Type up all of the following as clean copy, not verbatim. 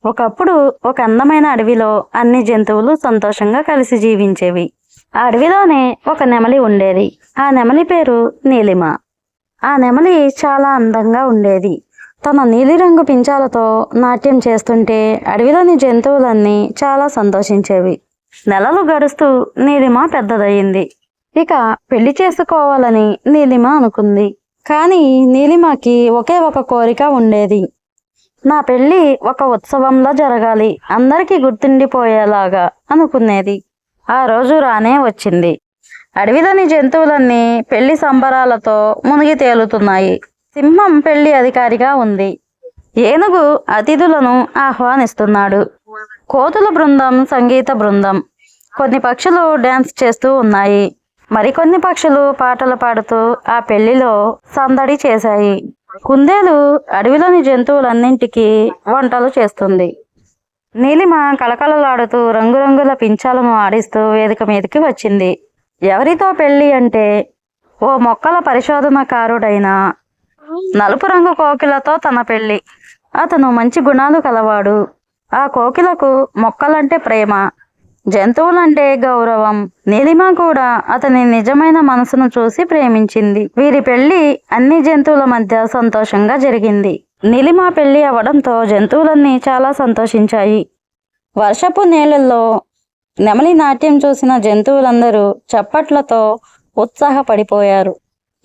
ఒకప్పుడు ఒక అందమైన అడవిలో అన్ని జంతువులు సంతోషంగా కలిసి జీవించేవి. ఆ అడవిలోనే ఒక నెమలి ఉండేది. ఆ నెమలి పేరు నీలిమ. ఆ నెమలి చాలా అందంగా ఉండేది. తన నీలిరంగు పించాలతో నాట్యం చేస్తుంటే అడవిలోని జంతువులన్నీ చాలా సంతోషించేవి. నెలలు గడుస్తూ నీలిమ పెద్దదయ్యింది. ఇక పెళ్లి చేసుకోవాలని నీలిమ అనుకుంది. కానీ నీలిమకి ఒకే ఒక కోరిక ఉండేది. నా పెళ్లి ఒక ఉత్సవంలో జరగాలి, అందరికీ గుర్తుండిపోయేలాగా అనుకునేది. ఆ రోజు రానే వచ్చింది. అడవిలోని జంతువులన్నీ పెళ్లి సంబరాలతో మునిగి తేలుతున్నాయి. సింహం పెళ్లి అధికారిగా ఉంది. ఏనుగు అతిథులను ఆహ్వానిస్తున్నాడు. కోతుల బృందం సంగీత బృందం. కొన్ని పక్షులు డ్యాన్స్ చేస్తూ ఉన్నాయి. మరికొన్ని పక్షులు పాటలు పాడుతూ ఆ పెళ్లిలో సందడి చేశాయి. కుందేలు అడవిలోని జంతువులన్నింటికీ వంటలు చేస్తుంది. నీలిమ కళకళలాడుతూ రంగురంగుల పించాలను ఆడిస్తూ వేదిక మీదకి వచ్చింది. ఎవరితో పెళ్లి అంటే ఓ మొక్కల పరిశోధనకారుడైన నలుపు రంగు కోకిలతో తన పెళ్లి. అతను మంచి గుణాలు కలవాడు. ఆ కోకిలకు మొక్కలంటే ప్రేమ, జంతువులంటే గౌరవం. నీలిమ కూడా అతని నిజమైన మనసును చూసి ప్రేమించింది. వీరి పెళ్లి అన్ని జంతువుల మధ్య సంతోషంగా జరిగింది. నీలిమ పెళ్లి అవడంతో జంతువులన్నీ చాలా సంతోషించాయి. వర్షపు నీళ్ళల్లో నెమలి నాట్యం చూసిన జంతువులందరూ చప్పట్లతో ఉత్సాహపడిపోయారు.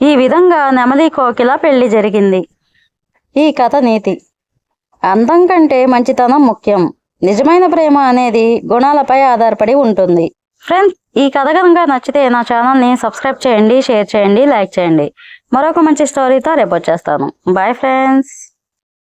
ఈ విధంగా నెమలి కోకిల పెళ్లి జరిగింది. ఈ కథ నీతి: అందం కంటే మంచితనం ముఖ్యం. నిజమైన ప్రేమ అనేది గుణాలపై ఆధారపడి ఉంటుంది. ఫ్రెండ్స్, ఈ కథ కనుక నచ్చితే నా ఛానల్ని సబ్స్క్రైబ్ చేయండి, షేర్ చేయండి, లైక్ చేయండి. మరొక మంచి స్టోరీతో రేపు వచ్చేస్తాను. Bye friends.